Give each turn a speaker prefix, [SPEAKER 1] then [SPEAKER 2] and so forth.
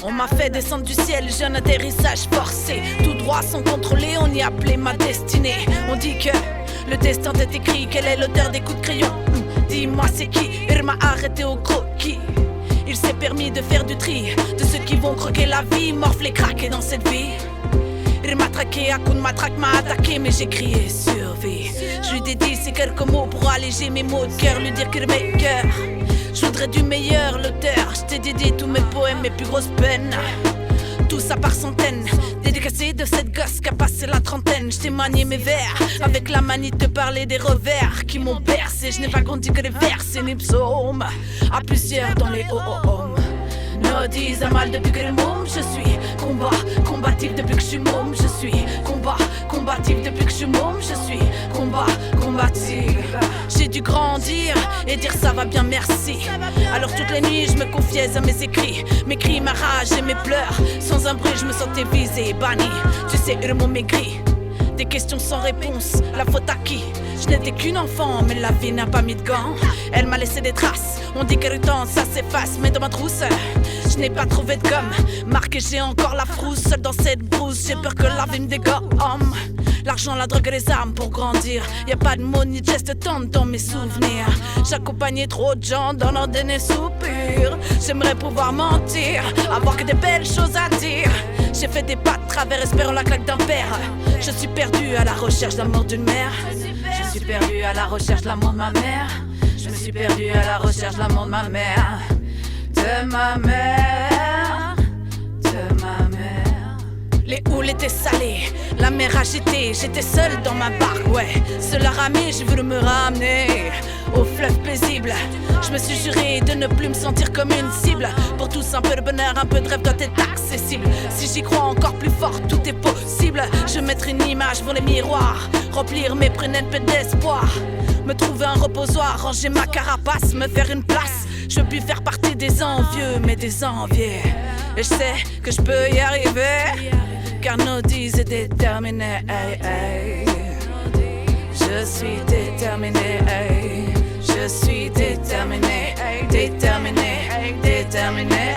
[SPEAKER 1] On m'a fait descendre du ciel, j'ai un atterrissage forcé. Tout droit sans contrôler, on y appelait ma destinée. On dit que le destin est écrit, quel est l'auteur des coups de crayon? Dis-moi c'est qui? Il m'a arrêté au croquis. Il s'est permis de faire du tri de ceux qui vont croquer la vie, morfler, craquer dans cette vie. Il m'a traqué, à coups de matraque m'a attaqué, mais j'ai crié survie. Je lui dédie ces quelques mots pour alléger mes mots de cœur, lui dire qu'il m'est cœur. Je voudrais du meilleur, l'auteur. Je t'ai dédié tous mes poèmes, mes plus grosses peines. Tout ça par centaines, dédicacé de cette gosse qui a passé la trentaine. Je t'ai manié mes vers, avec la manie de te parler des revers qui m'ont bercé. Je n'ai pas grandi que les versets, ni psaumes, à plusieurs dans les oh-oh-oh. Nodis à mal depuis que le môme. Je suis combatif depuis que je suis môme. Je suis combatif depuis que je suis môme. Je suis combatif. J'ai dû grandir et dire ça va bien merci. Alors toutes les nuits je me confiais à mes écrits. Mes cris, ma rage et mes pleurs. Sans un bruit je me sentais visé, banni. Tu sais, mon maigri. Des questions sans réponse, la faute à qui? Je n'étais qu'une enfant, mais la vie n'a pas mis de gants. Elle m'a laissé des traces, on dit que le temps ça s'efface. Mais dans ma trousse, je n'ai pas trouvé de gomme. Marqué, j'ai encore la frousse, seule dans cette brousse. J'ai peur que la vie me dégomme. L'argent, la drogue et les armes pour grandir. Y'a pas de mots ni de gestes tendres dans mes souvenirs. J'accompagnais trop de gens dans leurs derniers soupirs. J'aimerais pouvoir mentir, avoir que des belles choses à dire. J'ai fait des pas de travers, espérant la claque d'un père. Je suis perdu à la recherche de l'amour d'une mère. Je suis perdu à la recherche de l'amour de ma mère. Je me suis perdu à la recherche de l'amour de ma mère. De ma mère. De ma mère. Les houles étaient salées, la mer agitée. J'étais seule dans ma barque, ouais. Seule à ramer, j'ai voulu me ramener au fleuve paisible. Je me suis juré de ne plus me sentir comme une cible. Pour tous un peu de bonheur, un peu de rêve doit être accessible. Si j'y crois encore plus fort, tout est possible. Je mettrai une image pour les miroirs, remplir mes prunelles pleines d'espoir. Me trouver un reposoir, ranger ma carapace, me faire une place. Je veux plus faire partie des envieux, mais des enviés. Et je sais que je peux y arriver, car Nodis est déterminé. Je suis déterminé. Je suis déterminé, déterminé, déterminé.